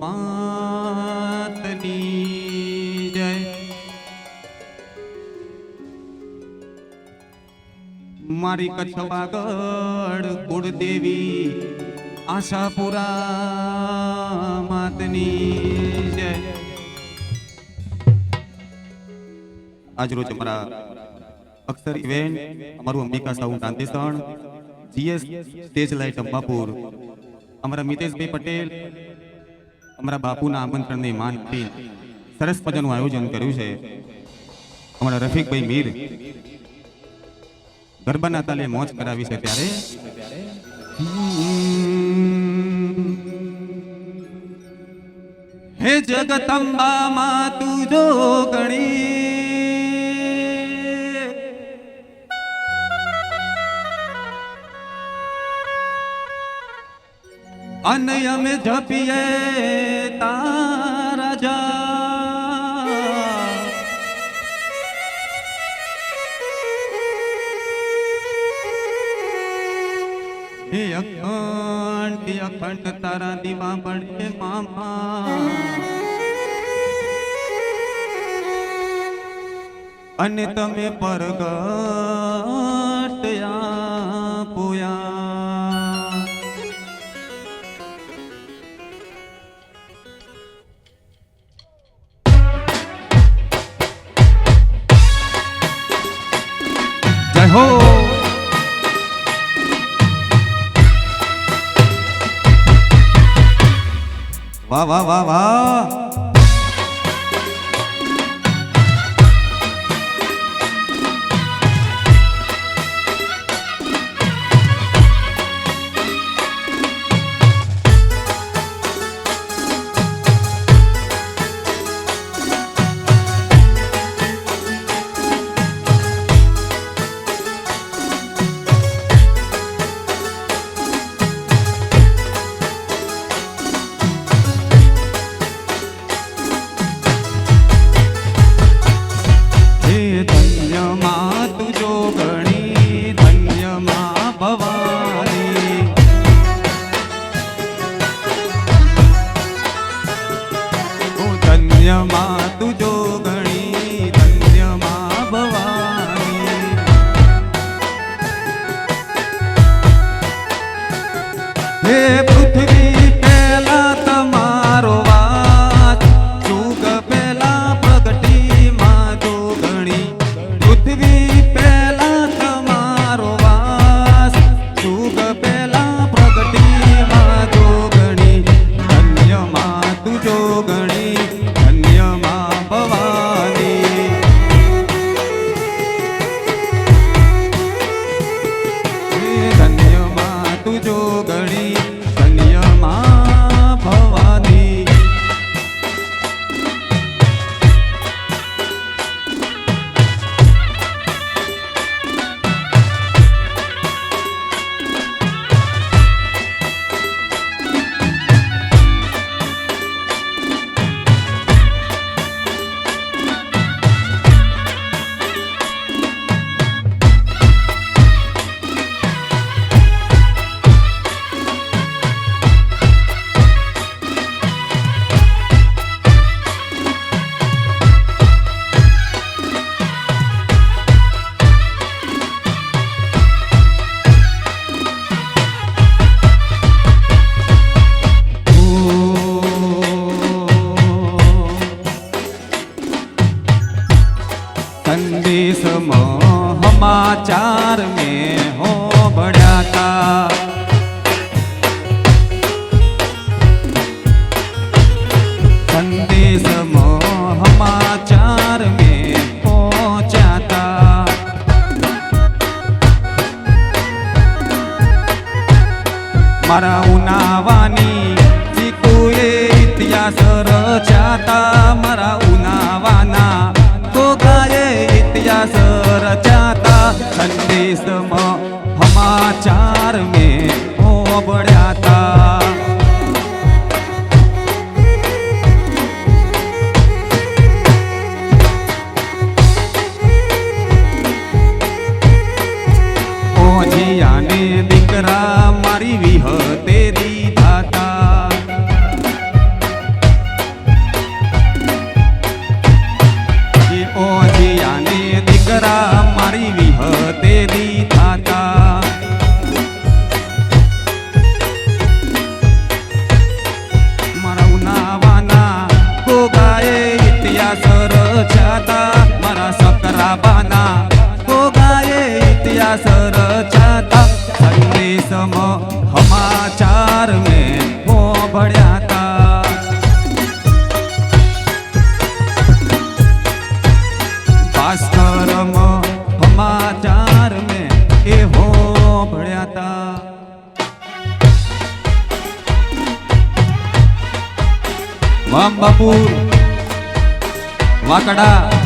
માતની જય। મારી કચ્છ વાગડ કુળદેવી આશાપુરા માતની જય। આજરોજ અમારા અક્ષર ઇવેન્ટ અમારું અંબિકા સાઉન્ડ કાંતેસણ જીએસ સ્ટેજ લાઇટ અંબાપુર અમારા મિતેશભાઈ પટેલ અમારા બાપુના આમંત્રણને માન આપી સરસ મજાનું આયોજન કર્યું છે। અમારા રફીકભાઈ મીર ગરબાના તાલે મોજ કરાવી છે। ત્યારે હે જગતંબા માં તું જો ગણી અને અમે જપીએ તારા જા હે અખંડ તારા દીવા બળે મામા અને તમે પરગટ આપોયા। જય હો વાહ વાહ વાહ વાહ। संदेश समाचार में हो बढ़ा था संदेश समाचार में पहुंचा था मारा उनावानी चीकुए इतिहास रचाता मारा उनावाना इतिहास रचाता संदेश समाचार में हो बढ़ा था ओ जिया ने दीकरा मारी विह तेरी थाता વામબાપુર વાકડા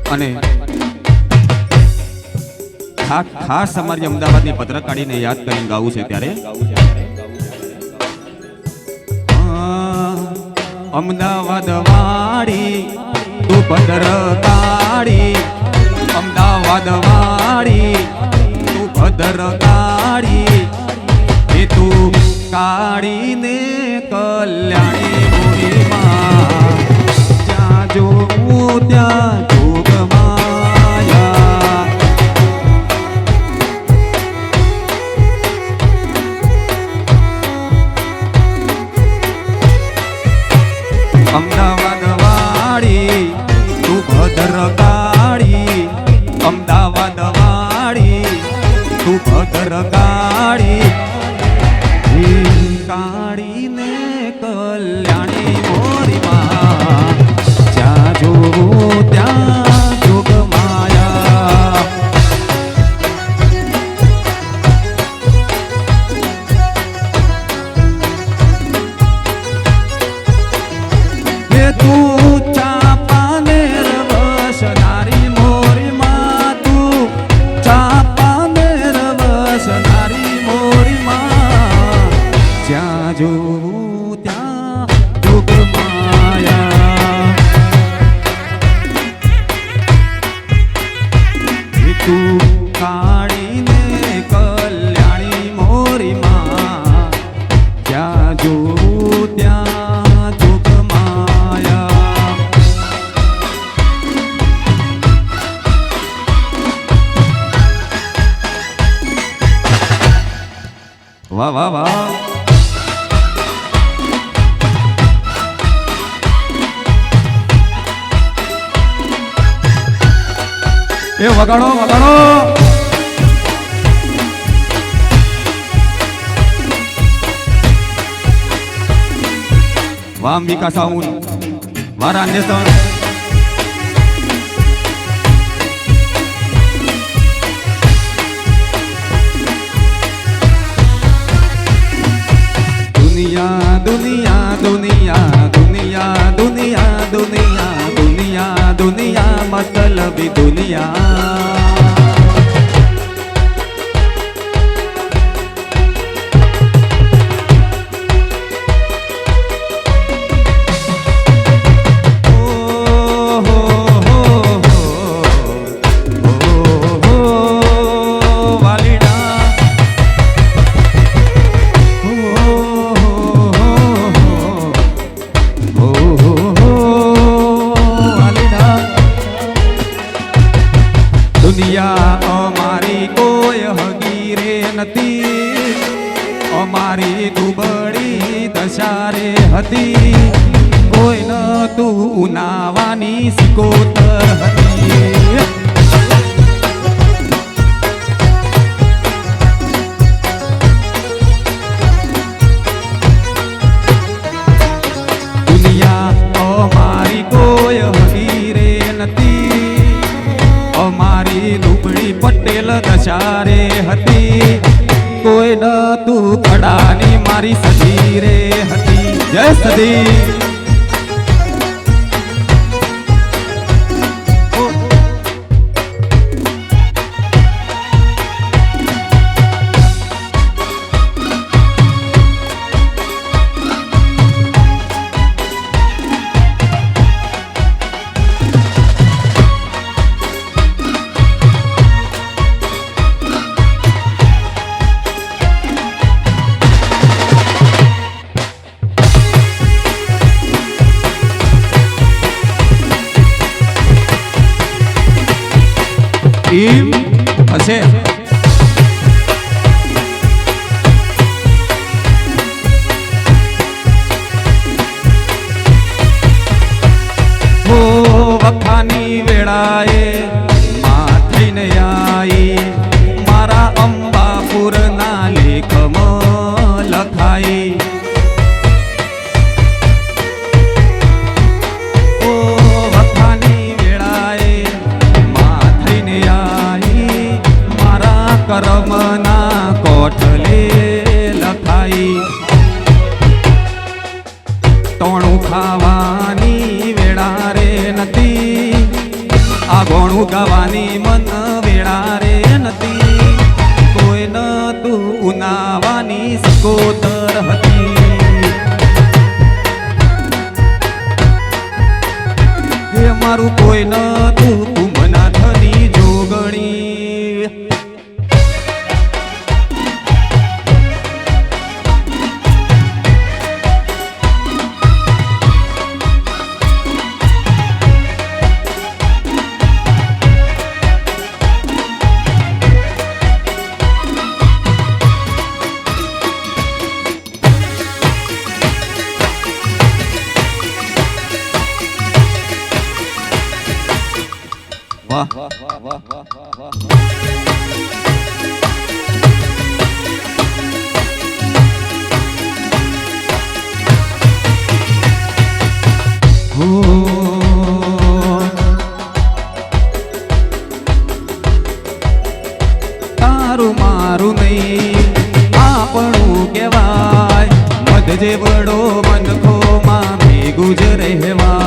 અને ખાસ અમારી અમદાવાદની પત્રકારીને યાદ કરીને ગાવું છે ત્યારે અમદાવાદ વાળી તું પત્રકારી અમદાવાદ વાળી તું પત્રકારી એ તું કાળીને કલ્યાણી મોરીમાં જ્યાં જોઉં ત્યાં અમદાવાદ વાળી તું ભદ્રકાળી અમદાવાદ વાળી તું ભદ્રકાળી કાળીને કલ્યાણી મોરીમાં જ્યાં જોવું ત્યાં જોગ માયા તું ચાપાનેર વસનારી મોરીમાં તું ચાપાનેર વસનારી મોરીમાં જ્યાં જોવું ત્યાં જોગ માયા તું કાળીને કલ્યાણી મોરીમાં જ્યાં જોવું ત્યાં જોગ વાહ વાહ વાહ એ વગાડો વગાડો વાહ અંબિકા સાઉન્ડ વારા નેસન दुनिया दुनिया दुनिया दुनिया दुनिया दुनिया दुनिया दुनिया मतलबी दुनिया દુનિયા અમારી કોઈ હગી રે નથી અમારી દુબળી દશા રે હતી કોઈ ન તું નાવાની સિકોતર હતી દુનિયા અમારી કોઈ હગી રે નથી અમારી દુબળી પટેલ દશા રે હતી કોઈ ન તું કડાની મારી સદી રે હતી જય સદી Im હશે. વખાની વેળાએ માં થઈને આઈ મારા અંબાપુરના લેખમાં લખાઈ. ઓ વખાની વેળાએ માં થઈને આઈ મારા કર્મના કોઠલે લખાઈ. ટોણું ખાવાની વેળા રે નથી આ ગોણું ગાવાની મન વેળા રે નથી કોઈ ન તું ઉનાવાની સકોતર હતી. હે મારું કોઈ ન તું કુંભનાથની જોગણી. વાહ તારું મારું નહીં આપણું કહેવાય મધ જે વડો બંધખોમાં ભેગું જ રહેવાય.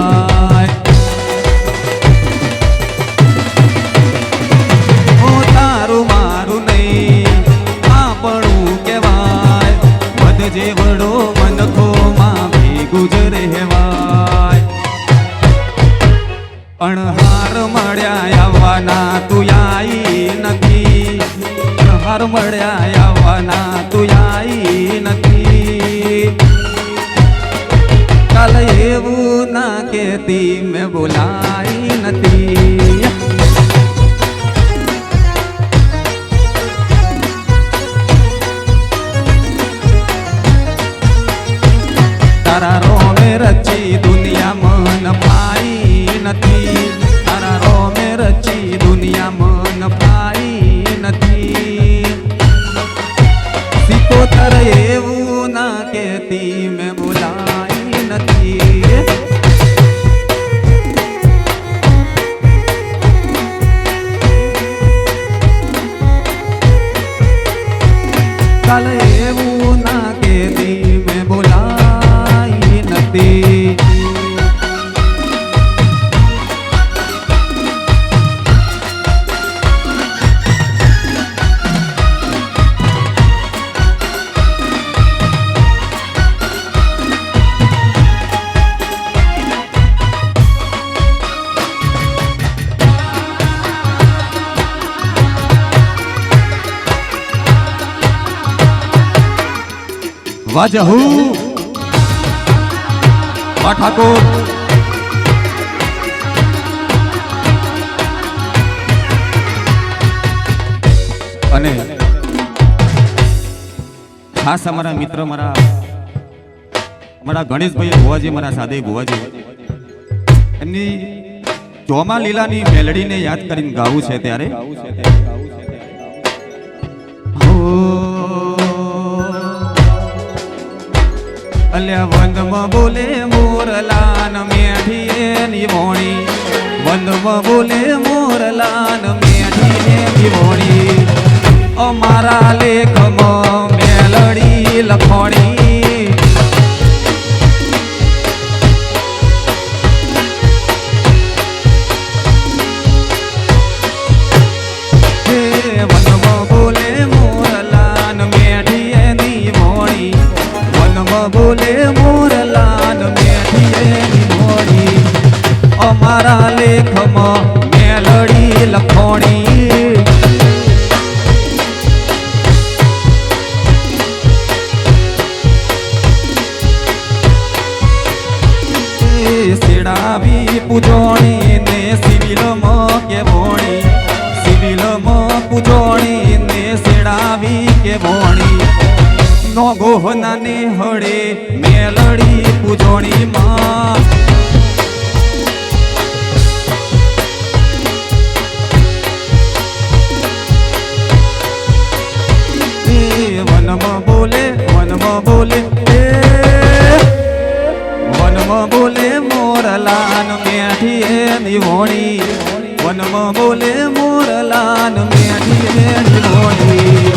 જે વડો મનખોમાં ભેગું જ રહેવાય. અણહાર મળ્યા આવવાના તું આઈ નથી અણહાર મળ્યા આવવાના તું આઈ નથી. કાલે એવું ના કહેતી મેં બોલાઈ નથી. તારા રોમે રચી દુનિયા મન પાઈ નથી તારા રોમે રચી દુનિયા મન પાઈ નથી. સિકોતર એવું ના કહેતી મેં બોલાઈ નથી. કાલે એવું ના કહેતી મેં બોલાઈ નથી. વાજહુ વા ઠાકોર અને ખાસ અમારા મિત્ર મારા ગણેશભાઈ ભુવાજી મારા સાદે ભુવાજી એમની ચોમા લીલાની મેલડીને યાદ કરીને ગાવું છે ત્યારે અલ્યા વંદમાં બોલે મોરલાન મેઠી એની વોણી વંદમાં બોલે મોરલાન મેઠી એની વોણી અમારા લેખમાં મેલડી લખોણી વંદમાં બોલે મોરલાન મેઠી એની વોણી વનમાં બોલે મોરલાન મેઠી એની વોણી અમારા લેખમાં મેલડી લખોણી ગોહનાની હળે મેલડી પૂજોણી માં વનમાં બોલે વનમાં બોલે મોરલાન મેઠી એની વોણી વનમાં બોલે મોરલાન મેઠી એની વોણી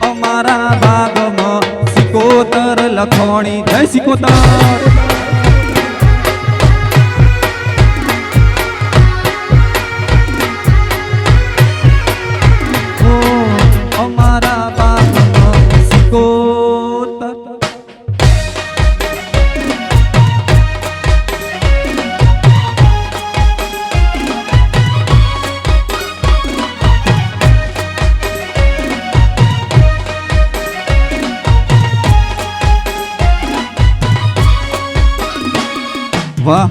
અમારા બાગમાં સિકોતર લખોણી જય સિકોતર અમારા બાગમાં સિકોતર વાહ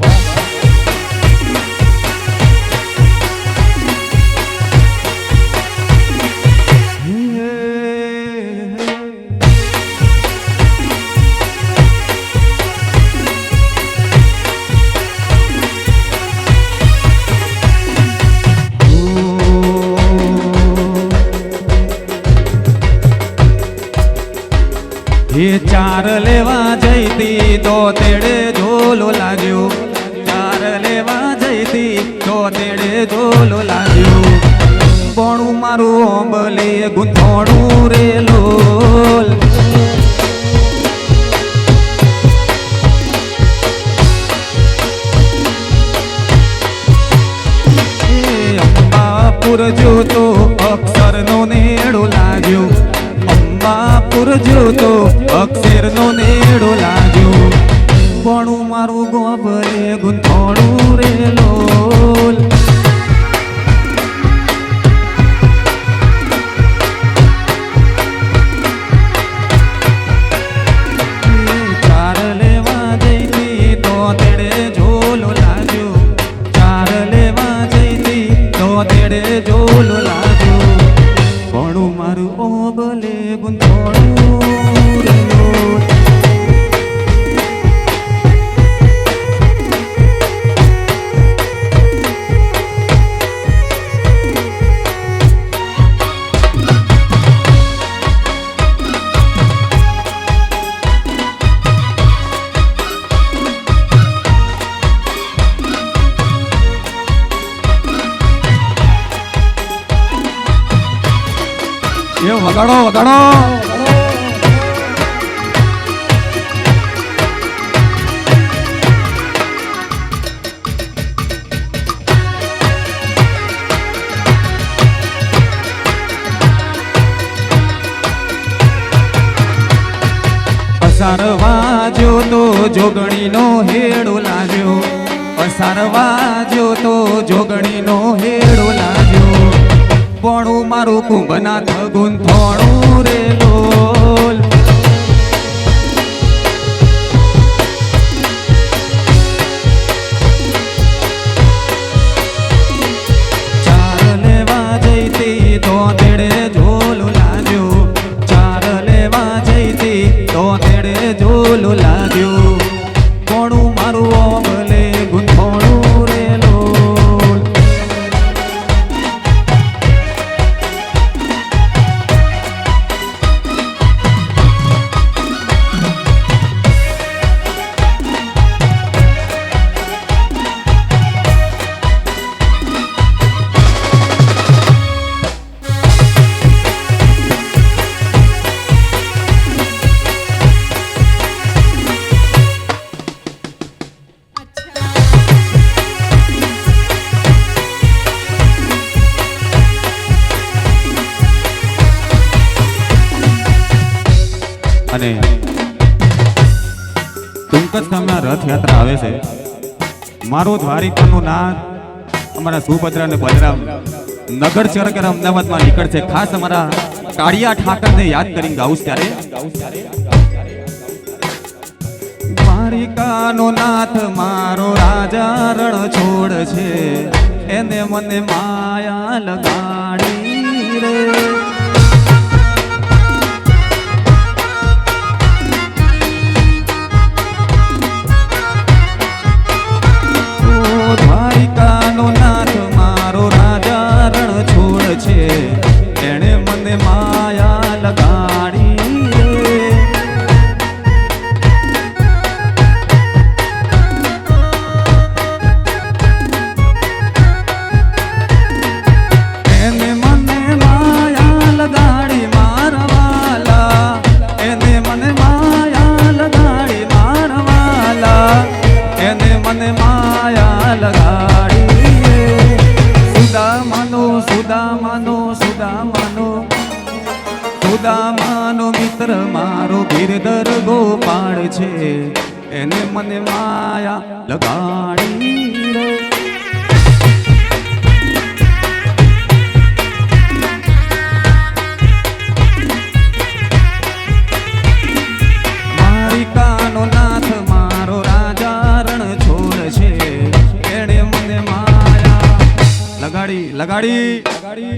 એ ચાર લેવા જઈતી તો તેડે ઝોલો લાગ્યો ચાર લેવા જઈતી તો તેડે ઝોલો લાગ્યો બોણું મારું ઓંબલે ગુંથોણું રે લોલ અંબાપુર જોતો અક્ષરનો નેડો લાગ્યો અંબાપુર જોતો અક્ષરનો નેડો લાગ્યો ભણું મારું ગોબરે ગુંથોણું રે લોલ ચાર લેવા જઈતી તો તેડે ઝોલો લાગ્યો ચાર લેવા જઈતી તો તેડે ઝોલો લાગ્યો ભણું મારું ઓબલે ગુંથોણું રે લોલ વગાડો વગાડો અસારવા જોતો જોગણીનો હેડો લાગ્યો અસારવા જોતો જોગણીનો હેડો લાગ્યો ભણું મારું કુંભનાથ ગુંથોણું રે લોલ ચાર લેવા જઈતી તો તેડે ઝોલો લાગ્યો ચાર લેવા જઈતી તો તેડે ઝોલો લાગ્યો ભણું મારું ઓમલે ગુંથોણું રે લોલ અને ટૂંક જ સમયમાં રથયાત્રા આવે છે મારું દ્વારિકાનું નાથ અમારા સુભદ્રા અને બલરામ નગર ચરકર અમદાવાદમાં નીકળશે ખાસ અમારા કાળિયા ઠાકરને યાદ કરીને ગાઉં ત્યારે દ્વારિકાનો નાથ મારો રાજા રણ છોડ છે એને મને માયા લગાડી રે એણે મને માયા લગાડી રે. એને મને માયા લગાડી મારવાલા, એને મને માયા લગાડી મારવાલા, એને મને માયા લગાડી રે. સુદામાનો સુદામાનો સુદામાનો સુદામાનો મિત્ર મારો ગિરધર ગોપાળ છે, એને મને માયા લગાડી રે. મારિકાનો નાથ મારો રાજા રણ છોડ છે, એણે મને માયા લગાડી લગાડી લગાડી.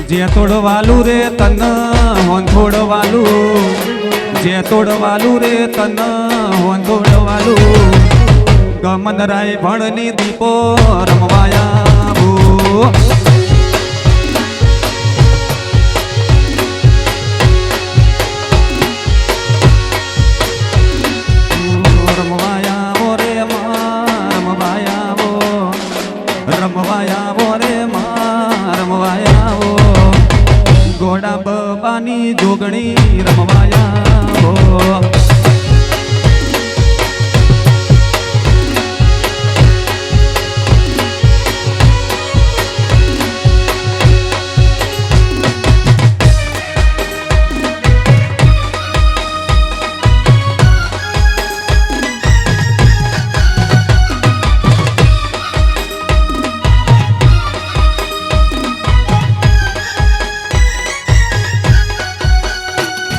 જે તોડવાલું રે તન હોન થોડવાલું, જે તોડવાલું રે તન હોન થોડવાલું, ગમન રાય ભણની દીપો રમવાયા ભો. રમવાયા રે રમવાયા રમવાયા રે રમવાયા ઘોડા બબાની જોગણી રમવાયા.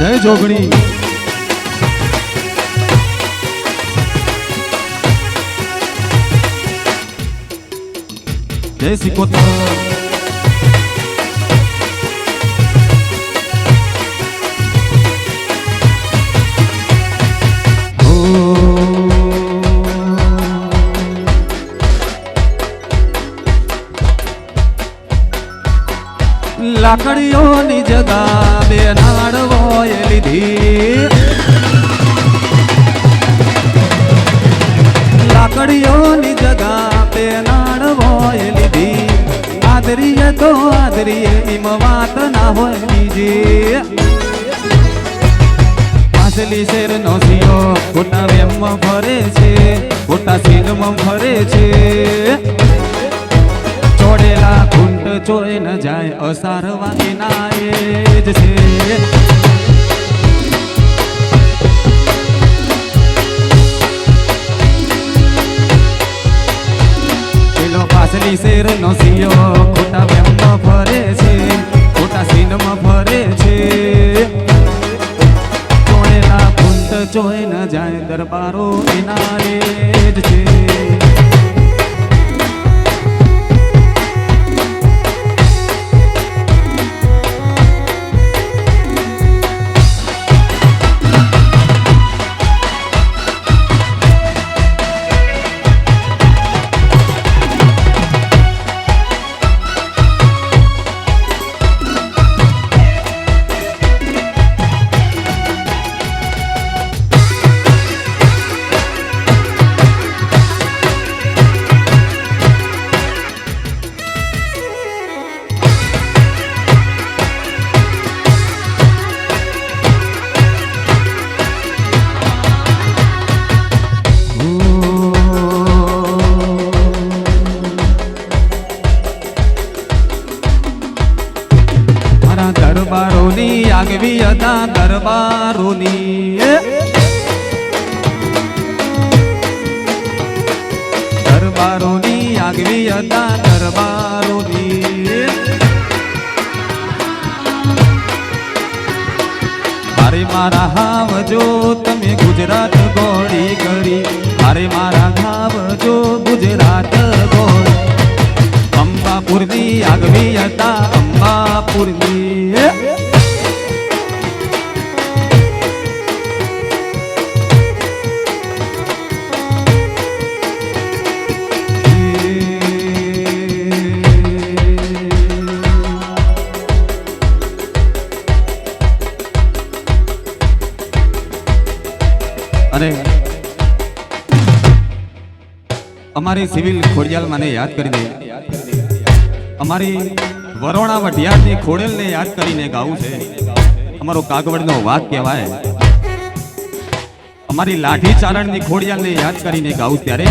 જય જોગણી. જય સિકોતર. લાકડીઓની જગા બે નાડવોએ લીધી, લાકડીઓની જગા બે નાડવોએ લીધી. આદરીએ તો આદરીએ એમ વાત ના હોય બીજી. પાછલી શેર નો સિયો ખોટા વેમમાં ફરે છે, ખોટા સીનમાં ફરે છે. ચોડેલા ખૂંટ ચોય ન જાય અસારવા એના એ જ છે. પેલો પાછલી શેર નો સિયો ખોટા વેમમાં ફરે છે, ખોટા સીનમાં ફરે છે. ચોડેલા ખૂંટ ચોય ન જાય દરબારો એના એ જ છે. દરબારોની આગવી અદા દરબારોની દરબારોની આગવી અદા દરબારોની મારે મારા હાવજો તમે ગુજરાત ગોળી કરી મારે મારા હાવજો ગુજરાત ગોળી અંબાપુરની આગવી હતા અંબાપુરની અને અમારી સિવિલ ખોડિયાલ મને યાદ કરીને અમારી વરોણા વઢિયારની ખોડેલને યાદ કરીને ગાવું છે અમારો કાગવડનો વાત કહેવાય અમારી લાઠી ચારણની ખોડિયાલને યાદ કરીને ગાવું ત્યારે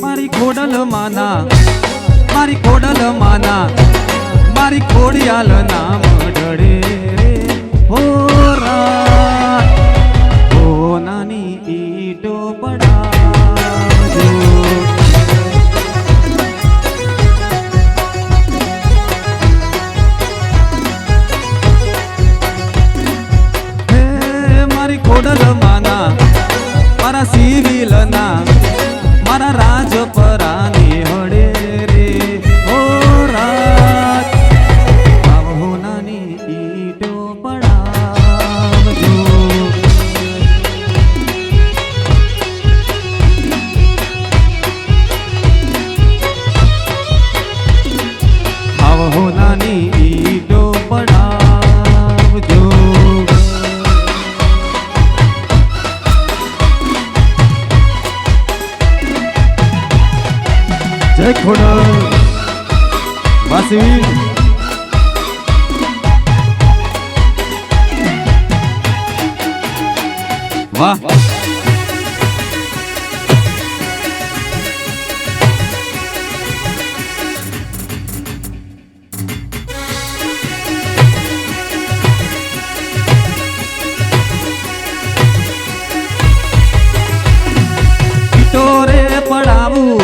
મારી ખોડલ માના મારી ખોડલ માના મારી ખોડિયાલ નામ ડળે હો રા હો નાની ઈટો પડાવજો હે મારી ખોડલ માના મારા સિવિલના મારા રાજપરાની હડે રે હો રાત આવો નાની ઈટો પડાવજો આવો નાની ઈટો પડાવજો જય ખોડલ વાસી વાહ પિટોરે પડાવું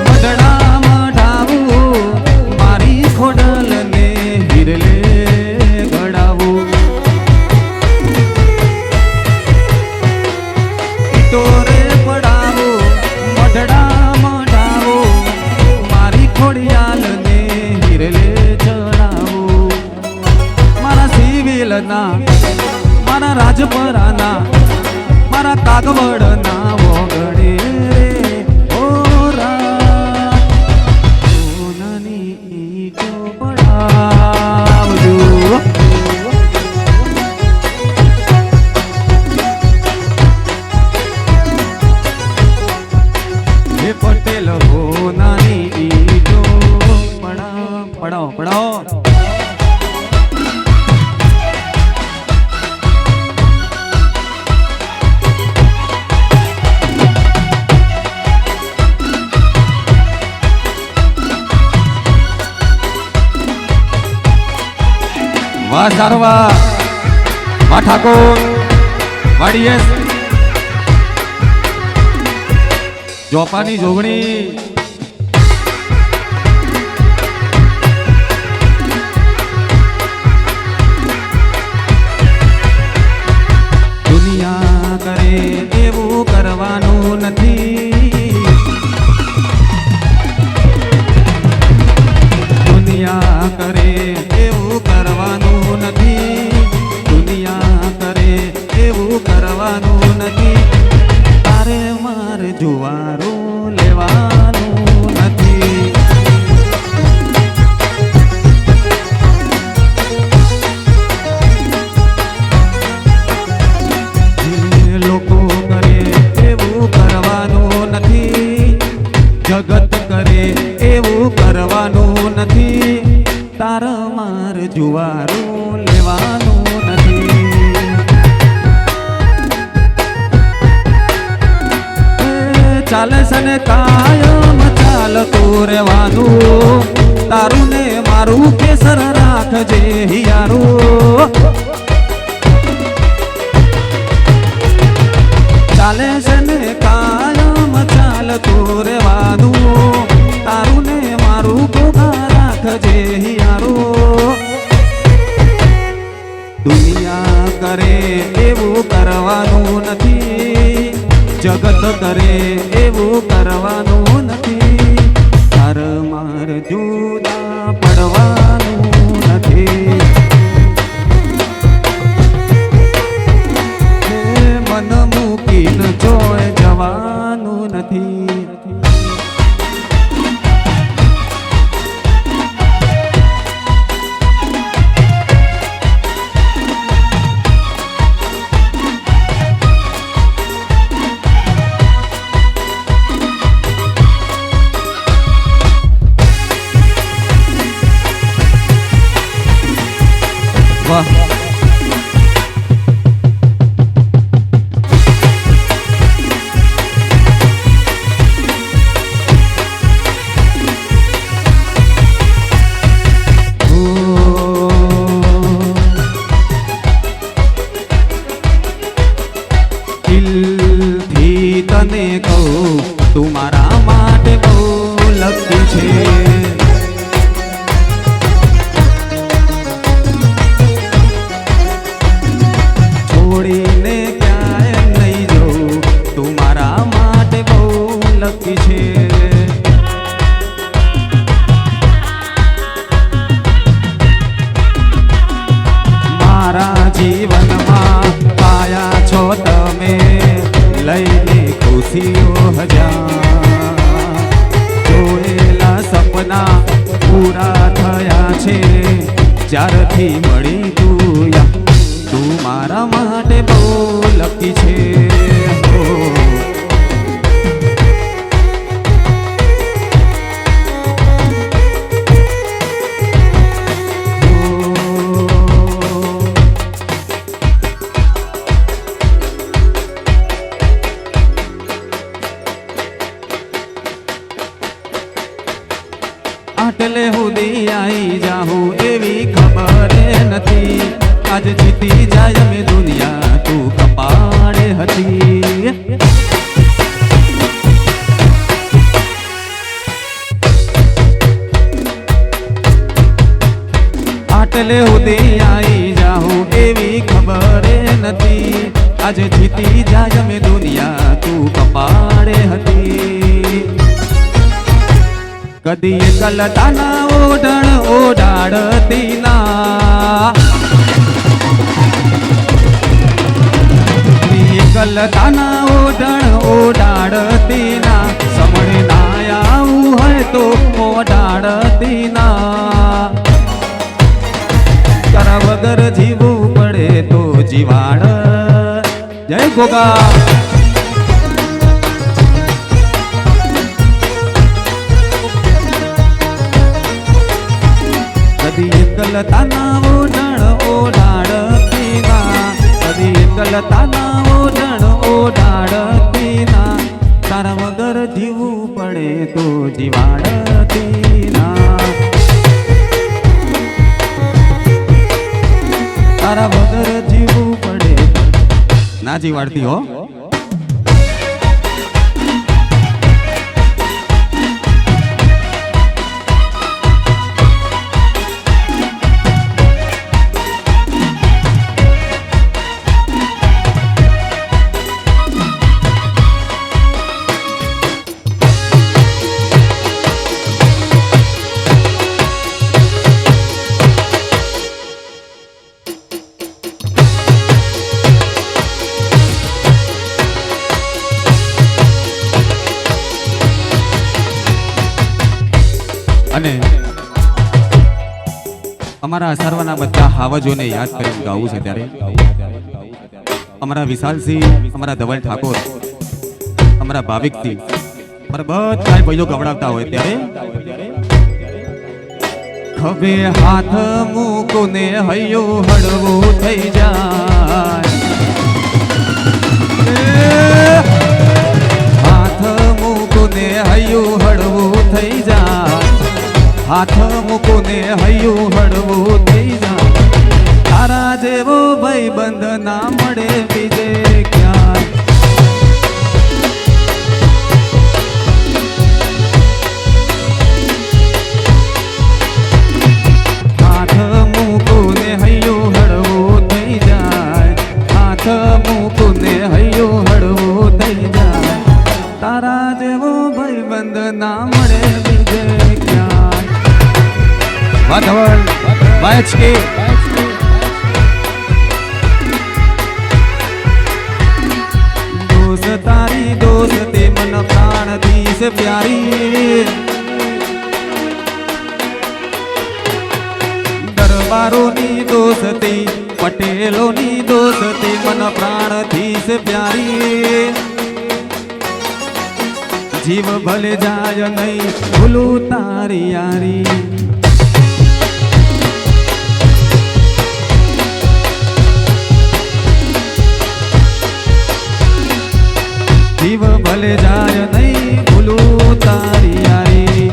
મડડા મઢાવું મારી ખોડલને હિરલે ગડાવું પિટોરે પડાવું મઢડા મઢાવું મારી ખોડિયાલને હિરલે ચડાવું મારા સિવિલના મારા રાજપરાના મારા કાગવડના વગડે રે ઓ રા ઓ નાની ઈટો પડાવજો હે પટેલ હો નાની ઈટો પડાવો પડાવો વાહ સારવા વાહ ઠાકોર વાડીએસ જોપાની જોગણી દુનિયા કરે એવું કરવાનું નથી દુનિયા કરે એવું કરવાનું નથી દુનિયા કરે એવું કરવાનું નથી તારે મારે જુવારું લેવાનું નથી લોકો કરે એવું કરવાનું નથી જગત કરે એવું કરવાનું નથી તારે મારે જુવારું લેવાનું નથી ચાલે સને કાયમ ચાલ ચાલતું રહેવાનું તારું ને મારું કેસર રાખજે હિયારું ચાલે છે ને કાયમ ચાલતું રહેવાનું તારું ને મારું ગોગા રાખજે હિયારું દુનિયા કરે એવું કરવાનું નથી જગત કરે એવું કરવાનું નથી તાર માર જુદા પડવાનું નથી મન મૂકીને જોઈ જવાનું નથી વાહ દિલથી તને કહું તું મારા માટે બહુ લકી છે છોડીને ક્યાંય નહીં જવું તું મારા માટે બહુ લકી છે મારા જીવનમાં પાયા છો તમે લઈને ખુશીઓ હજાર જોયેલા સપના પૂરા થયા છે જ્યારથી મળી તું મારા માટે બહુ લકી છે આટલે સુધી આવી જાઉં એવી ખબર નથી આજ જીતી જાય મેં દુનિયા તું કપાળે હતી આટલે સુધી આવી જાઉં એવી ખબર નથી આજ જીતી જાય મેં દુનિયા તું કપાળે હતી કદી એકલતાના ઓઢણ ઓઢાડતી ના એકલતાના ઓઢણ ઓઢાડતી ના સમણે ના આવું હોય તો ઓઢાડતી ના તારા વગર જીવવું પડે તો જીવાડ જય ગોગા એકલતાના ઓઢણ ઓઢાડતી ના કદી એકલતાના ઓઢણ ઓઢાડતી ના તારા વગર જીવવું પડે તો જીવાડતી ના તારા વગર જીવવું પડે ના જીવાડતી હો અને અમારા સર્વના બધા હાવજોને યાદ કરીને ગાવું છે ત્યારે અમારા વિશાલસિંહ અમારા ધવલ ઠાકોર અમારા ભાવિકસિંહ અમારા બધા ભાઈઓ ગવડાવતા હોય ત્યારે ખભે હાથ મૂકો ને હૈયો હળવો થઈ જાય હાથ મૂકો મૂકુને હૈયું હળવું થઈ જા, હાથ મૂકુને હૈયું હળવું થઈ જા, તારા જેવો ભાઈબંધ ના મળે બીજે ક્યાં. હાથ મૂકુને હૈયું હળવું થઈ જાય, હાથ મૂકુને હૈયું હળવું થઈ જાય, તારા જેવો ભાઈબંધ ના મળે બીજે ક્યાં. વાધવલ વાયચકે દોસ્ત તારી દોસ્તી મન પ્રાણ દીસ પ્યારી, દરબારોની દોસ્તી પટેલોની દોસ્તી મન પ્રાણ દીસ પ્યારી, જીવ ભલે જાય નહીં ભૂલું તારી યારી. જીવ ભલે જાય નહીં ભૂલું તારી યારી.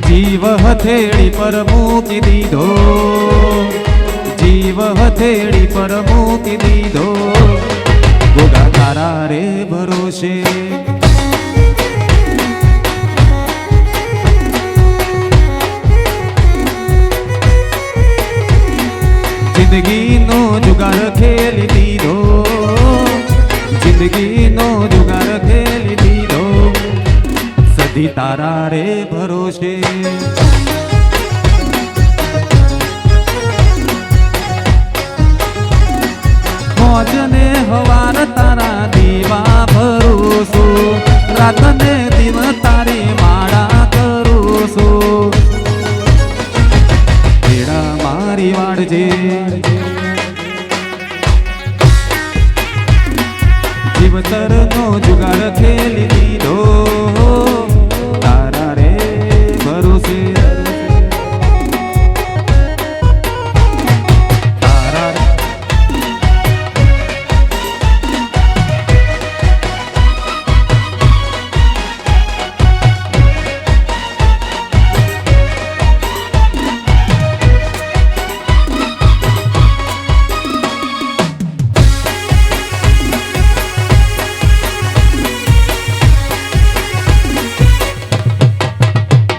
જીવ હથેળી પર મૂકી દીધો, જીવ હથેળી પર મૂકી દીધો, ગોગા તારા રે ભરોસે. જિંદગીનો જુગાર ખેલી દીધો, જિંદગીનો જુગાર ખેલી દીધો, સદી તારા રે ભરોસે. મોજને હવાર તારા દીવા ભરોસો, રાતને દિન તારી માળા કરું છું, તેડા મારી વાળજે. જીવતરનો જુગાર ખેલી દીધો, તારા રે ભરોસે.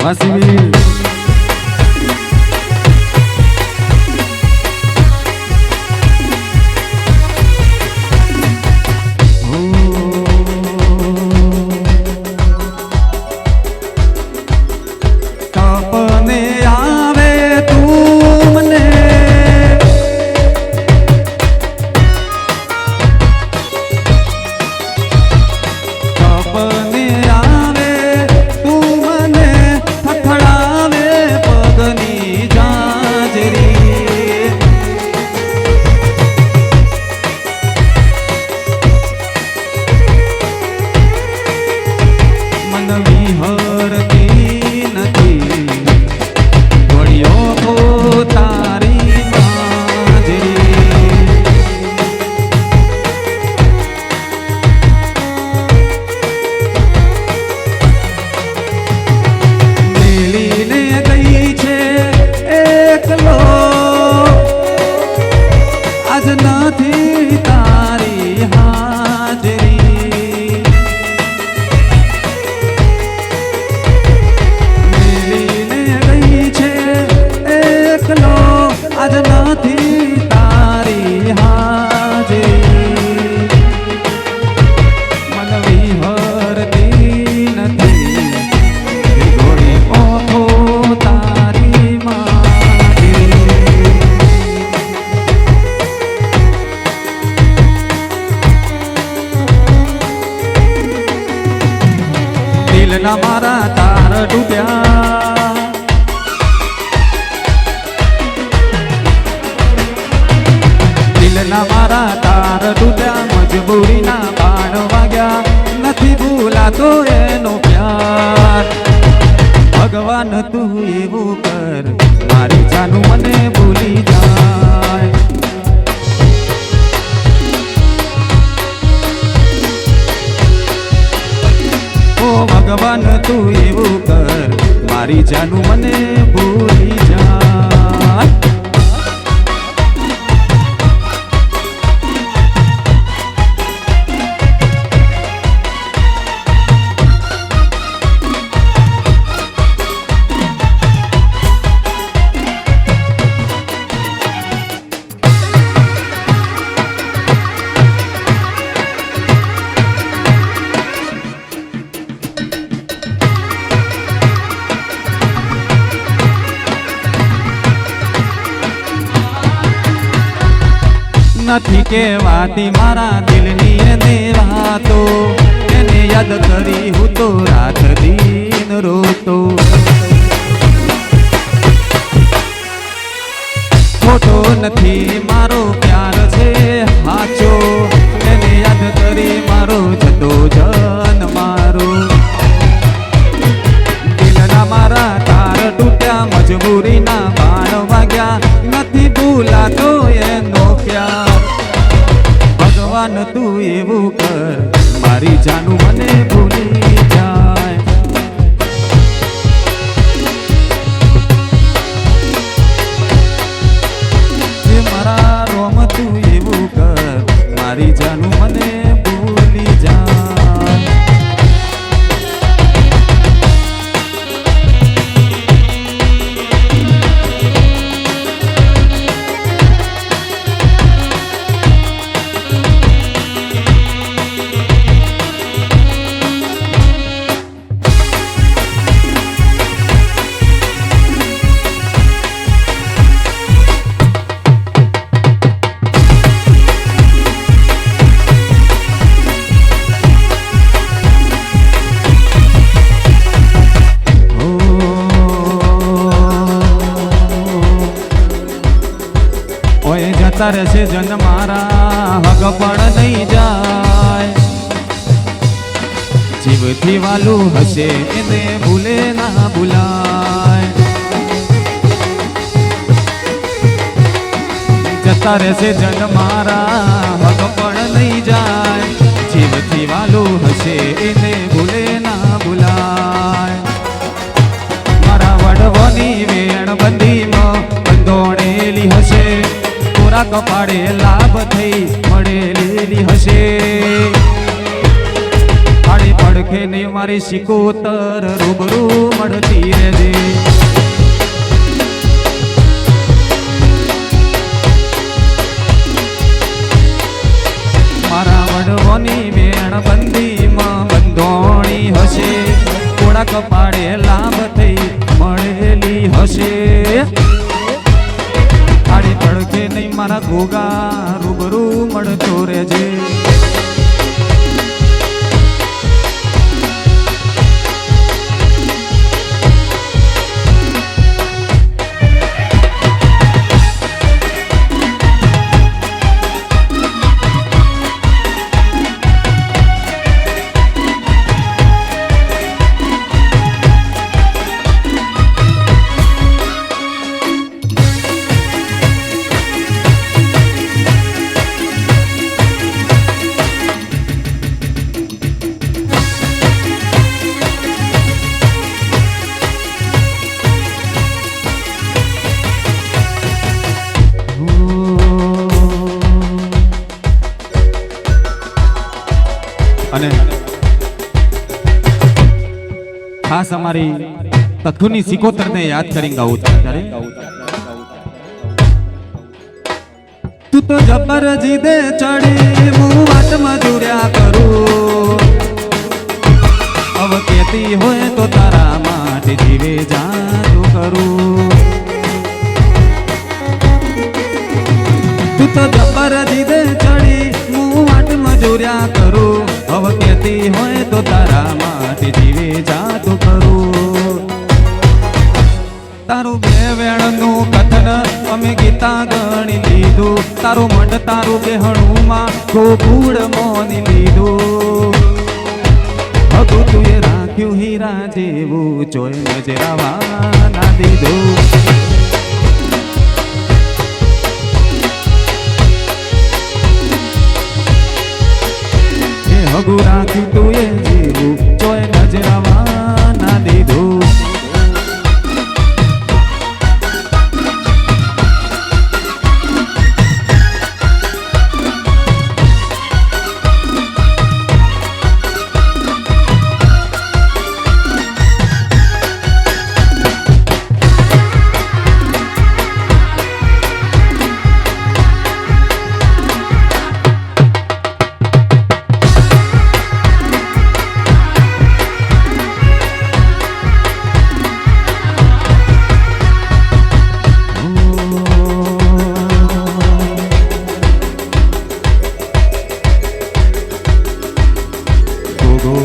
વાસી સપને આવે તું મને, સપને આવે તું મને થથડા દિલના મારા તાર તૂટ્યા, દિલના મારા તાર તૂટ્યા, મજબૂરીના બાણ વાગ્યા, નથી ભૂલાતો એનો પ્યાર. ભગવાન તું એવું કર મારી જાનું મને ભૂલી જાય. ઓ ભગવાન તું એવું કર મારી જાનું મને ભૂલી જાય. નથી કહેવાતી મારા દિલની એને વાતો, એને યાદ કરી હું તો રાત દિન રોતો. ખોટો નથી મારો પ્યાર છે હાચો, એને યાદ કરી મારો જતો જન મારો. દિલના મારા તાર તૂટ્યા, મજબૂરીના બાણ વાગ્યા, નથી ભૂલાતો એનો પ્યાર. ભગવાન તું એવું કર મારી જાનું મને ભૂલી જાય. મારા રોમ તું એવું કર મારી જાનું મને ભૂલી જાય. જતા રહેશે જન મારા, હગ પણ નહીં જાય. જીવથી વાલું હશે એને ભૂલે ના ભૂલાય. જતા રહેશે જન મારા, હગ પણ નહીં જાય. જીવથી વાલું હશે એને ભૂલે ના ભૂલાય. મારા વડવાની વેણ બંધીમાં બંધોણેલી હશે, કપાળે લાભ થઈ મળેલી હશે. આડી પડખે ને મારી શિકોતર રૂબરૂ મળતી રહેજે. મારા વડવાની વેણ બંધીમાં બંધોણી હશે, થોડા કપાળે લાભ થઈ મળેલી હશે. આડી પડખે નહીં મારા ગોગા રૂબરૂ મળતો રહેજે. અને ખાસ અમારી તથુની સિકોતરને યાદ કરી ગાવું છે. તું તો જબર જીદે ચડી હું વાત મજૂર્યા કરું, હવે કેતી હોય તો તારા માટે જીવે જાજુ કરું. તું તો જબર જીદે ચડી હું વાત મજૂર્યા કરું, હવે કેતી જીવતી હોય તો તારા માટે જીવે જાતું કરું. તારું બે વેણનું કથન અમે ગીતા ગણી લીધું. તારું મંડ તારું બેહણુમાં ગોકુળ મોની લીધું. હગું તુએ રાખ્યું હીરા જેવું ચોય નજરાવા ના દીધું. હગું રાખ્યું તુએ જેવું ચોય નજરાવા ના દીધું.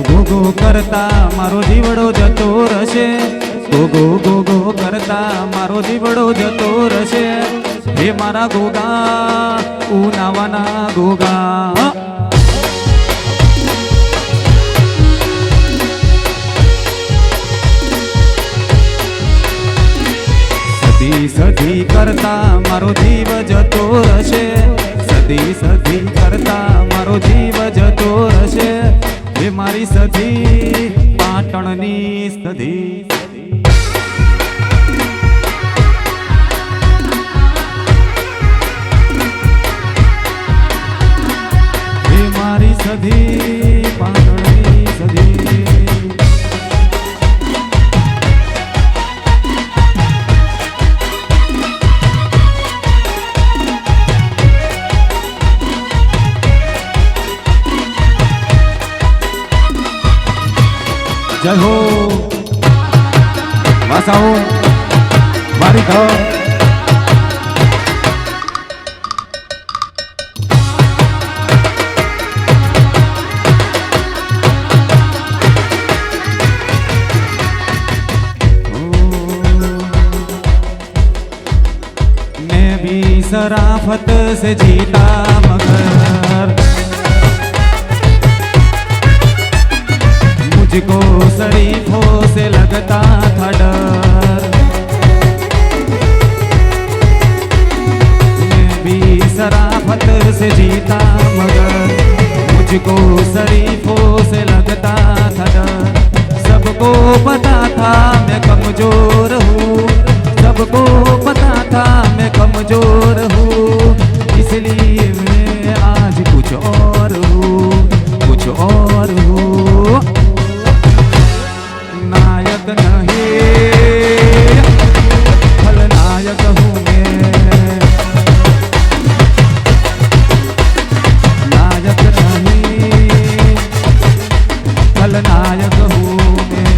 ગોગો કરતા મારો જીવડો જતો રહેશે. ગોગો કરતા મારો જીવડો જતો રહેશે. હે મારા ગોગા ઉનાવાના ગોગા. સદી સદી કરતા મારો જીવ જતો રહેશે. સદી કરતા મારો જીવ જતો રહેશે. હે મારી સધી પાટણની સધી. હે મારી સધી પાટણની સધી. જય હો વાસાઓ મારી ઘર. मैं भी शराफत से जीता मगर मुझको शरीफों से लगता था डर. मैं भी शराफत से जीता मगर मुझको शरीफों से लगता था डर. सबको पता था मैं कमजोर हूँ. सबको पता था मैं कमजोर हूँ. इसलिए मैं आज कुछ और हूँ. कुछ और हूँ. नायक नहीं खलनायक हूँ मैं. नायक नहीं खलनायक हूँ मैं.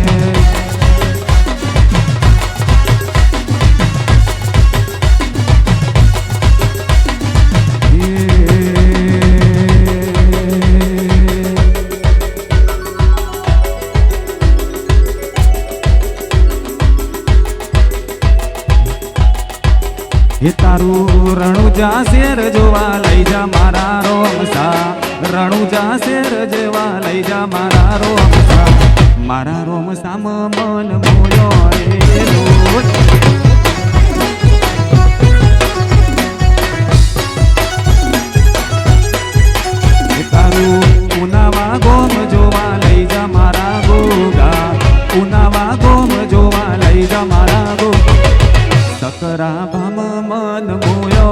हे तारू रણુજા શેર જોવા લઈ જા મારા રોમસા. રણુજા શેર જોવા લઈ જા મારા રોમસા. મારા રોમસામાં મન મોયો રેલો. હે તારું ઉનાવા ગોમ જોવા લઈ જા મારા ગોગા. ઉનાવા ગોમ જોવા લઈ જા મારા ગોગા. सकरा भम मन मोयो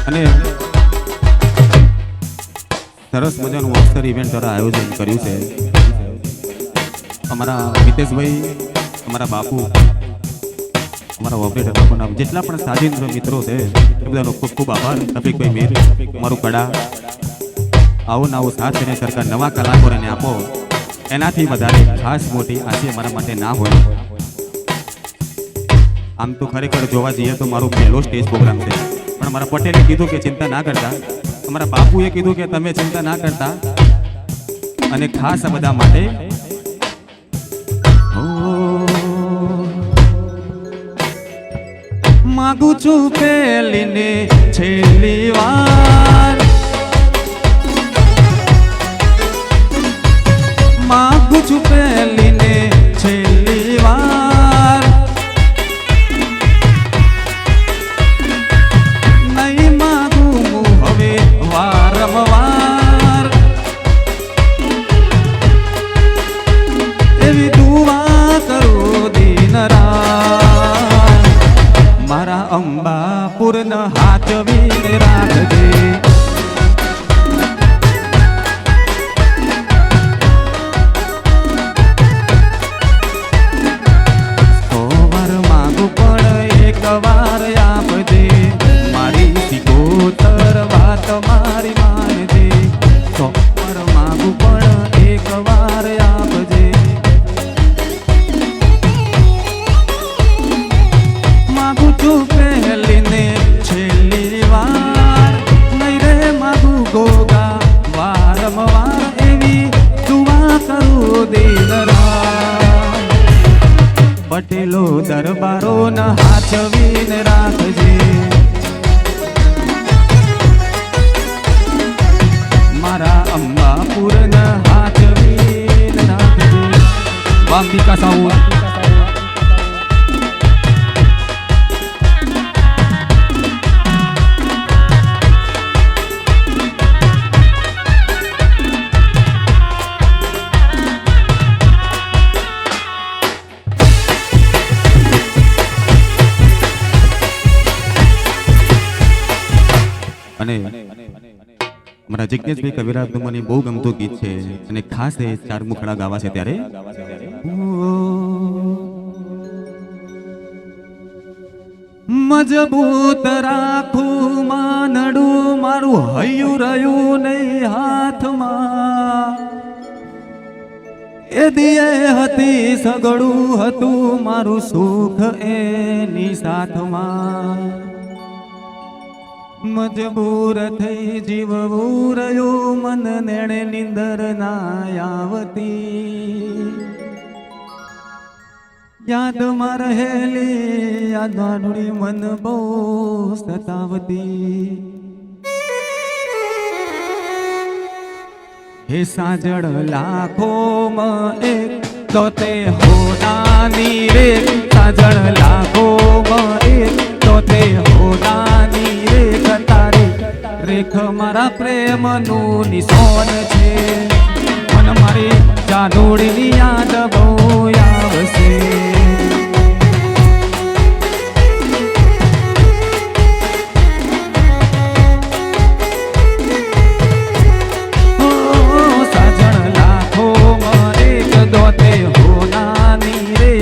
અને સરસ મજાનું અક્ષર ઇવેન્ટ દ્વારા આયોજન કર્યું છે. અમારા મિતેશભાઈ, અમારા બાપુ, અમારા ઓપરેટર બાપુના જેટલા પણ સાધીન મિત્રો છે એ બધાનો ખૂબ ખૂબ આભાર. રફીકભાઈ મીર, અમારું કડા, આવો નવો સાથ અને સરકાર નવા કલાકારોને આપો, એનાથી વધારે ખાસ મોટી આજે મારા માટે ના હોય. આમ તો ખરેખર જોવા જઈએ તો મારો પહેલો સ્ટેજ પ્રોગ્રામ છે, પણ મારા પટેલે કીધું કે ચિંતા ના કરતા, અમારા બાપુએ કીધું કે તમે ચિંતા ના કરતા, અને ખાસ આ બધા માટે માગું છું પેલીને છેલ્લી વાર, માગું છું પેલીને છેલ્લી વાર, નહીં માગું હું હવે વારંવાર, એવી દુઆ કરું દિન રાત, મારા અંબાપુરનો હાચવીને રાખજે. વાર આપજે, મારી સિકોતર વાત મારી માનજે, તો પર માગું પણ એક વાર આપજે. માગું છું પહેલીને છેલ્લી વાર, નહીં રે માગું ગોગા વારંવાર, એવી દુઆ કરું દિન રાત, પટેલો દરબારો ના હાચવીને રાખજે, મારા અંબાપુર ના હાચવીને રાખજે. અંબિકા સાઉન્ડ અને અમારા જિજ્ઞેશભાઈ કવિરાજનું મને બહુ ગમતું ગીત છે, અને ખાસ એ ચાર મુખડા ગાવા છે ત્યારે મજબૂત રાખું માનડું મારું હૈયું રહ્યું નહીં હાથમાં, એ દિયે હતી સગડું હતું મારું સુખ એની સાથમાં, મજબૂર થઈ જીવવું રહ્યું મન નેણે નિંદર ના આવતી, યાદમાં રહેલી યાદવાનુડી મન બહુ સતાવતી. હે સાજળ લાખોમાં એક તો તે હોનાની રે, સાજળ લાખોમાં એક તો તે હોનાની રે, તારી રેખ મારા પ્રેમનું નિશાન છે, મન મારી જાનુડીની યાદ બહુ આવશે. સાજણ લાખોમાં એક દોતે હોનાની રે,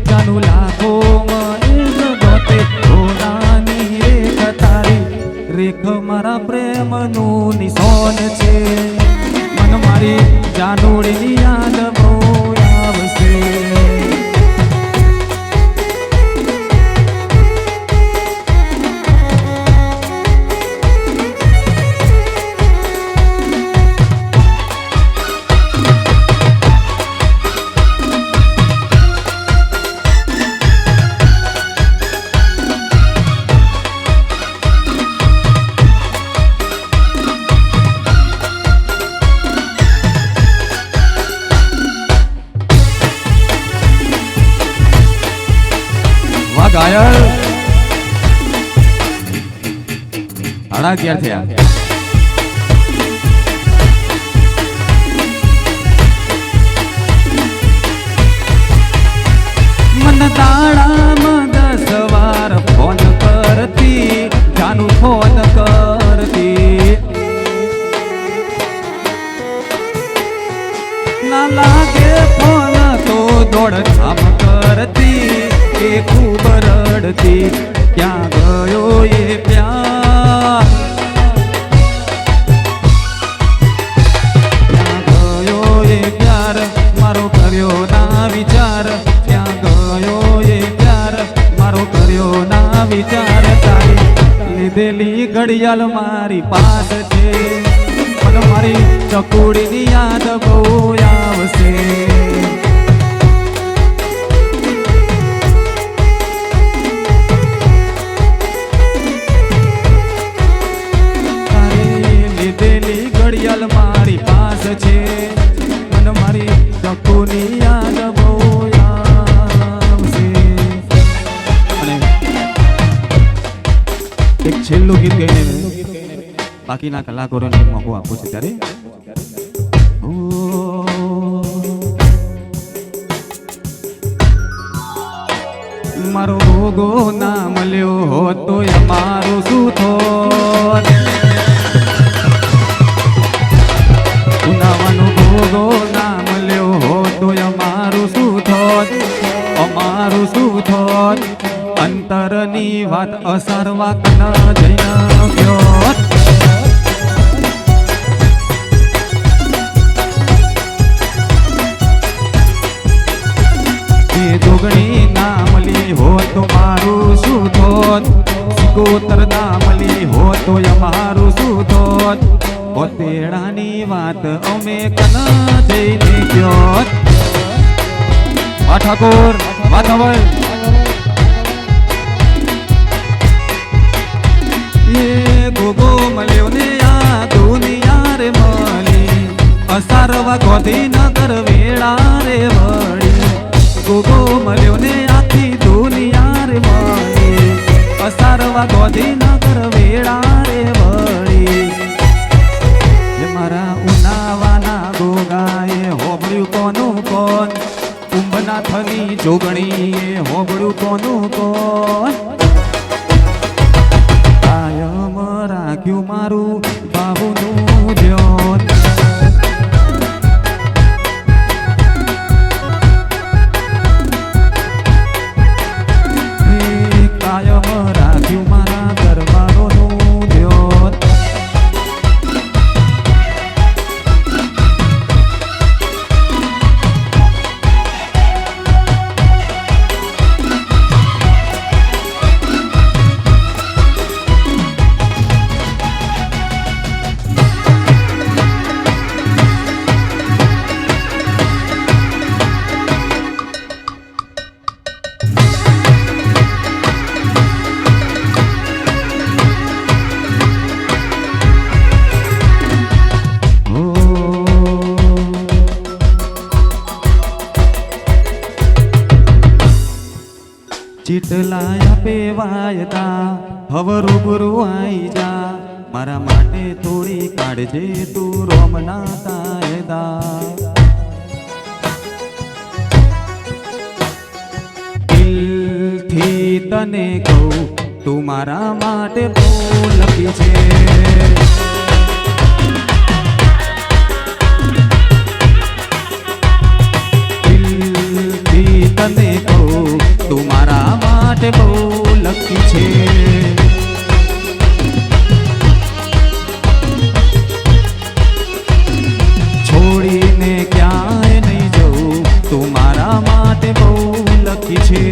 જાનુ લાખોમાં એક દોતે હોનાની રે, તારી રેખ મારા પ્રેમનું નિશાન છે, મન મારી જાનુડીની યાદ બહુ આવશે. ઘાયલ 11:30 થયા. મન દાડામાં 10 વાર ફોન કરતી, જાનું ફોન કરતી, ના લાગે ફોન તો દોડધામ કરતી, એ ખૂબ રડતી, ક્યાં ગયો એ પ્યાર, ના વિચાર તારી લીધેલી ઘડિયાળ મારી પાસ છે મને મારી ચકુડીની યાદ બહુ આવશે લીધેલી ઘડિયાળ મારી પાસ છે મને મારી ચકુની યાદ બહુ આવશે અને એક છેલ્લું ગીત ગાઈને બાકીના કલાકારોને મોકો આપું છું ત્યારે મારો ભોગો ના મળ્યો હોત તો અમારું શું થોત ઉનાવાનો ભોગો ના મળ્યો હોત તો અમારું શું થોત અમારું શું થોત અંતરની વાત અસરવા કન જઈને ગયો જોગણી ના મળી હોત તો મારું શું થોત સિકોતર ના મળી હોત તો અમારું શું થોત પોતેડાની વાત અમે કન જઈને ગયો ઠાકોર વાતાવર એ ગોગો મળ્યો ને આ દુનિયા રે મળી અસારવા ગોધી નગર વેળા રે વળી ગોગો મળ્યો ને આખી દુનિયા રે મળી અસારવા ગોધી નગર વેળા રે વળી એ મારા ઉનાવાના ગોગાએ હોબળ્યું કોનું કોન કુંભનાથની જોગણીએ હોબળ્યું કોનું કોન કાયમ રાખ્યું મારું બાબુનું ધ્યાન કાયમ રાખ્યું મારા દરબારોનું ધ્યાન ચીટલા આપે વાયદા હવે રૂબરૂ આઈ જા મારા માટે થોડી કાઢજે તું રોમના કાયદા દિલથી તને કહું તું મારા માટે બહુ લખી છે તને કહું તું મારા માટે બહુ લકી છે છોડીને ક્યાંય નહીં જવું તું મારા માટે બહુ લકી છે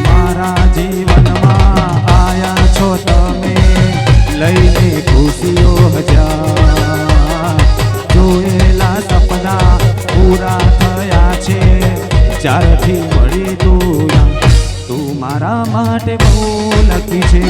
મારા જીવનમાં આયા છો તમે લઈને ખુશીઓ હજાર જોયેલા સપના પૂરા થયા છે ચારથી મળી તું મારા માટે બહુ લકી છે